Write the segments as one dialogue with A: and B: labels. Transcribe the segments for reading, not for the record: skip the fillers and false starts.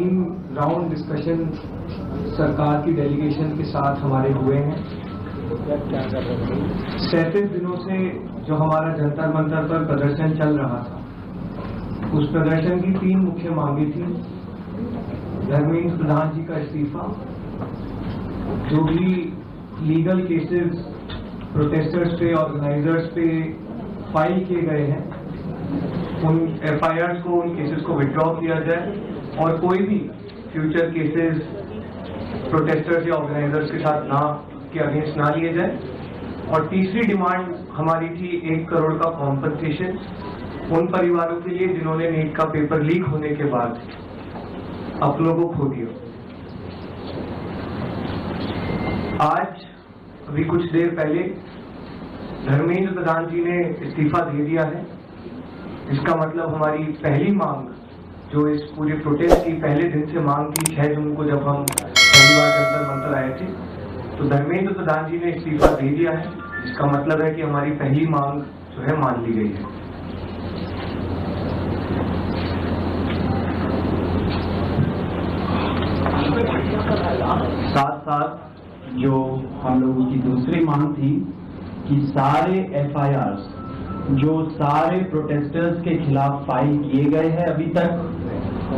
A: 3 round discussion सरकार की delegation के साथ हमारे हुए हैं। 37 दिनों से जो हमारा जंतर मंतर पर प्रदर्शन चल रहा था, उस प्रदर्शन की 3 मुख्य मांगे थी। धर्मेंद्र प्रधान जी का इस्तीफा, जो भी लीगल केसेस प्रोटेस्टर्स पे, ऑर्गेनाइजर्स पे फाइल किए गए हैं, उन FIRs को, उन केसेस को विड्रॉ किया जाए और कोई भी फ्यूचर केसेस प्रोटेस्टर्स या ऑर्गेनाइजर्स के साथ के अगेंस्ट ना लिए जाए। और तीसरी डिमांड हमारी थी 1 करोड़ का कॉम्पनसेशन उन परिवारों के लिए जिन्होंने नीट का पेपर लीक होने के बाद अपनों को खो दिया। आज अभी कुछ देर पहले धर्मेंद्र प्रधान जी ने इस्तीफा दे दिया है। इसका मतलब हमारी पहली मांग, जो इस पूरे प्रोटेस्ट की पहले दिन से मांग की, 6 जून को जब हम पहली बार जंतर मंतर आए थे, तो धर्मेंद्र प्रधान जी ने इस्तीफा दे दिया है। इसका मतलब है कि हमारी पहली मांग जो है मान ली गई है।
B: साथ साथ जो हम लोगों की दूसरी मांग थी कि सारे FIRs जो सारे प्रोटेस्टर्स के खिलाफ फाइल किए गए हैं अभी तक,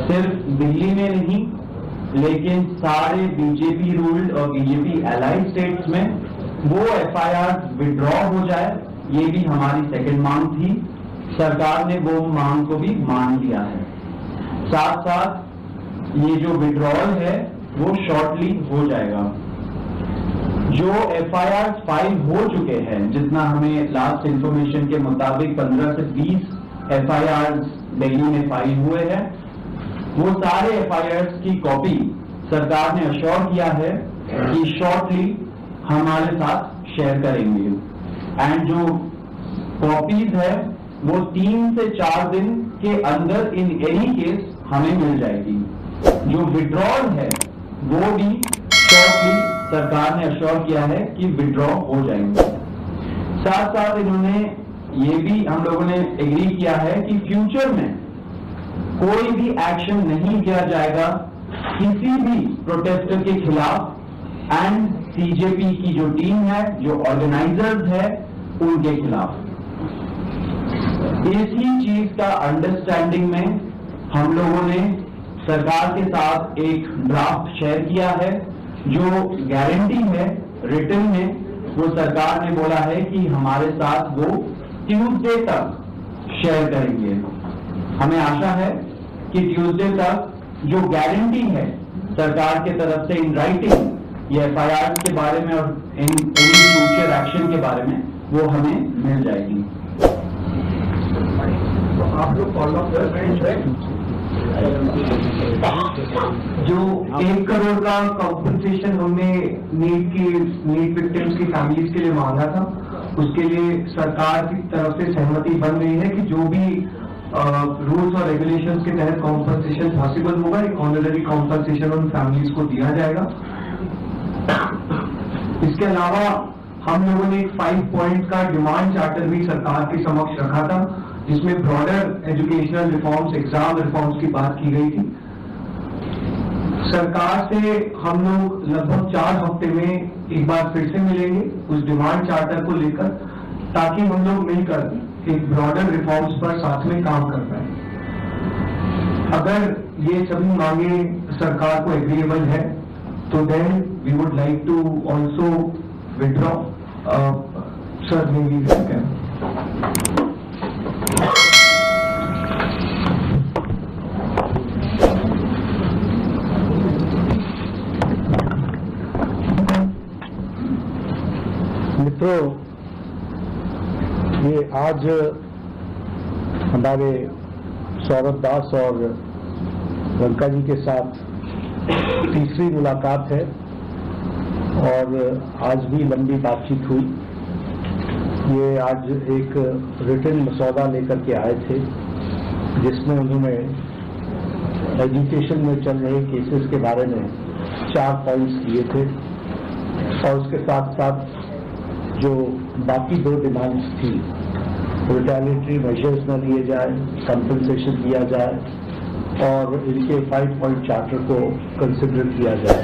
B: सिर्फ दिल्ली में नहीं लेकिन सारे बीजेपी रूल्ड और बीजेपी एलाइड स्टेट्स में, वो FIRs विड्रॉ हो जाए। ये भी हमारी सेकंड मांग थी। सरकार ने वो मांग को भी मान लिया है। साथ साथ ये जो विड्रॉल है वो शॉर्टली हो जाएगा। जो FIRs फाइल हो चुके हैं, जितना हमें लास्ट इंफॉर्मेशन के मुताबिक 15 से 20 FIRs दिल्ली में फाइल हुए हैं, वो सारे FIRs की कॉपी सरकार ने अश्योर किया है कि शॉर्टली हमारे साथ शेयर करेंगे। एंड जो कॉपीज है वो 3 से 4 दिन के अंदर इन एनी केस हमें मिल जाएगी। जो विड्रॉल है वो भी शॉर्टली सरकार ने अश्योर किया है कि विड्रॉ हो जाएंगे। साथ साथ इन्होंने ये भी हम लोगों ने एग्री किया है कि फ्यूचर में कोई भी एक्शन नहीं लिया जाएगा किसी भी प्रोटेस्टर के खिलाफ एंड CJP की जो टीम है, जो ऑर्गेनाइजर्स है, उनके खिलाफ। इसी चीज का अंडरस्टैंडिंग में हम लोगों ने सरकार के साथ एक ड्राफ्ट शेयर किया है। जो गारंटी है रिटन में, वो सरकार ने बोला है कि हमारे साथ वो ट्यूसडे तक शेयर करेंगे। हमें आशा है कि ट्यूसडे तक जो गारंटी है सरकार के तरफ से इन राइटिंग ये FIRs के बारे में और इन फ्यूचर एक्शन के बारे में, वो हमें मिल जाएगी।
A: तो आप लोग फॉलो अप कर रहे हैं। जो 1 करोड़ का कॉम्पनसेशन हमने नीट विक्टिम्स की फैमिलीज के लिए मांगा था, उसके लिए सरकार की तरफ से सहमति बन रही है कि जो भी रूल्स और रेगुलेशंस के तहत कॉम्पनसेशन पॉसिबल होगा, एक ऑनररी कॉम्पनसेशन उन फैमिलीज को दिया जाएगा। इसके अलावा हम लोगों ने एक 5 पॉइंट का डिमांड चार्टर भी सरकार के समक्ष रखा था, जिसमें broader educational reforms, exam reforms की बात की गई थी। सरकार से हम लोग लगभग 4 हफ्ते में एक बार फिर से मिलेंगे उस डिमांड चार्टर को लेकर, ताकि हम लोग मिलकर एक ब्रॉडर रिफॉर्म्स पर साथ में काम कर पाए। अगर ये सभी मांगे सरकार को एग्रीएबल है, तो then we would like to also withdraw. Sir,
C: मित्रों, ये आज हमारे सौरभ दास और लंका जी के साथ तीसरी मुलाकात है और आज भी लंबी बातचीत हुई। ये आज एक रिटन मसौदा लेकर के आए थे, जिसमें उन्होंने एजुकेशन में चल रहे केसेस के बारे में 4 पॉइंट्स दिए थे और उसके साथ साथ जो बाकी 2 डिमांड्स थी, रिटेलिटरी मेजर्स न लिए जाए, कंपनसेशन दिया जाए और इनके 5 पॉइंट चार्टर को कंसिडर किया जाए।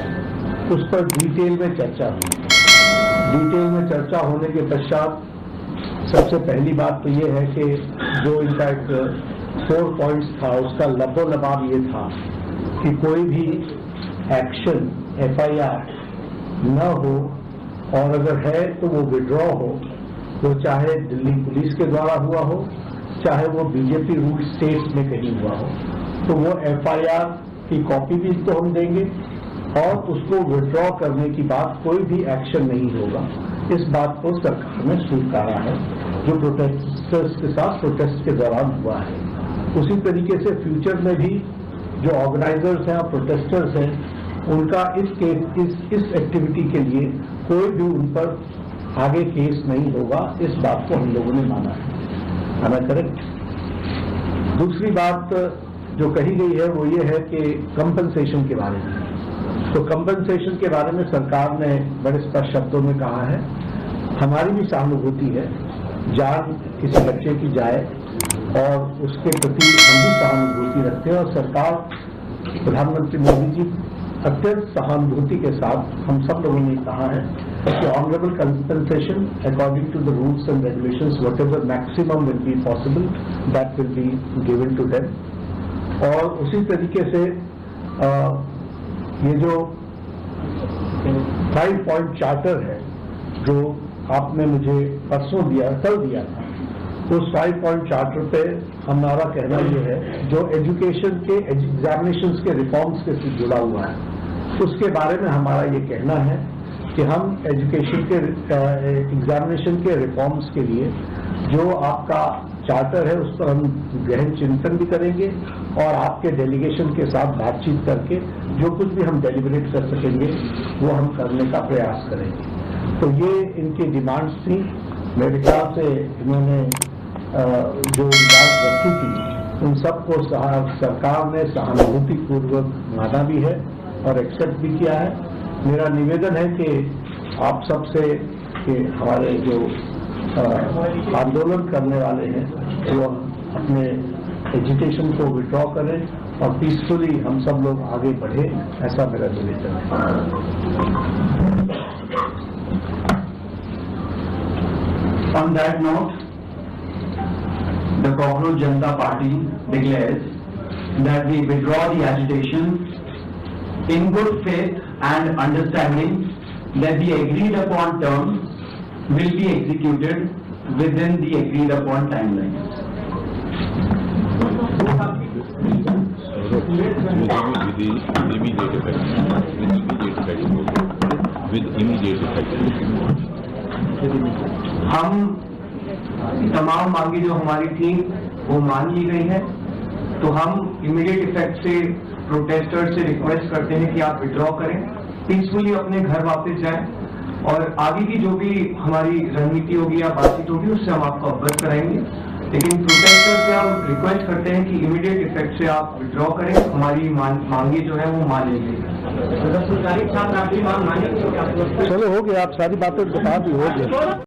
C: उस पर डिटेल में चर्चा हुई। डिटेल में चर्चा होने के पश्चात सबसे पहली बात तो ये है कि जो इनका एक 4 पॉइंट्स था उसका लबोलबाब ये था कि कोई भी एक्शन FIR न हो, और अगर है तो वो विड्रॉ हो, वो चाहे दिल्ली पुलिस के द्वारा हुआ हो, चाहे वो बीजेपी रूल स्टेट्स में कहीं हुआ हो, तो वो FIR की कॉपी भी तो हम देंगे और उसको विड्रॉ करने की बात कोई भी एक्शन नहीं होगा। इस बात को सरकार ने स्वीकारा है जो प्रोटेस्टर्स के साथ प्रोटेस्ट के दौरान हुआ है। उसी तरीके से फ्यूचर में भी जो ऑर्गेनाइजर्स हैं और प्रोटेस्टर्स हैं उनका इस एक्टिविटी के लिए कोई भी उन पर आगे केस नहीं होगा, इस बात को हम लोगों ने माना है। Am I correct? दूसरी बात जो कही गई है वो ये है कि कंपनसेशन के बारे में। तो कंपनसेशन के बारे में सरकार ने बड़े स्पष्ट शब्दों में कहा है, हमारी भी सहानुभूति है, जान किसी बच्चे की जाए और उसके प्रति हम भी सहानुभूति रखते हैं, और सरकार प्रधानमंत्री मोदी जी अत्यंत सहानुभूति के साथ हम सब लोगों ने कहा है कि honourable compensation according to the rules and regulations whatever maximum will be possible that will be given to them. और उसी तरीके से ये जो 5 पॉइंट चार्टर है जो आपने मुझे परसों दिया, कल दिया था, उस 5 पॉइंट चार्टर पे हमारा कहना ये है जो एजुकेशन के एग्जामिनेशंस के रिफॉर्म्स के साथ जुड़ा हुआ है, उसके बारे में हमारा ये कहना है कि हम एजुकेशन के एग्जामिनेशन के रिफॉर्म्स के लिए जो आपका चार्टर है उस पर हम गहन चिंतन भी करेंगे और आपके डेलीगेशन के साथ बातचीत करके जो कुछ भी हम डेलिब्रेट कर सकेंगे वो हम करने का प्रयास करेंगे। तो ये इनकी डिमांड्स थी। मेरे ख्याल से इन्होंने जो बात रखी थी उन सबको सरकार ने सहानुभूतिपूर्वक माना भी है और एक्सेप्ट भी किया है। मेरा निवेदन है कि आप सबसे कि हमारे जो आंदोलन करने वाले हैं वो अपने एजुकेशन को विड्रॉ करें और पीसफुली हम सब लोग आगे बढ़े, ऐसा मेरा निवेदन है।
B: On that note, the Cockroach Janata Party declares that we withdraw the agitation in good faith and understanding that the agreed upon terms will be executed within the agreed upon timelines.
D: With immediate effect.
A: हम तमाम मांगे जो हमारी थी वो मान ली गई है, तो हम इमीडिएट इफेक्ट से प्रोटेस्टर्स से रिक्वेस्ट करते हैं कि आप विड्रॉ करें, पीसफुली अपने घर वापस जाएं और आगे की जो भी हमारी रणनीति होगी या बातचीत होगी उससे हम आपको अवगत कराएंगे। लेकिन प्रोटेस्टर्स से हम रिक्वेस्ट करते हैं कि इमीडिएट इफेक्ट से आप विड्रॉ करें, हमारी मांगे जो है वो मान ली गई।
C: चलो हो गया, आप सारी बातें बता दी, हो गया।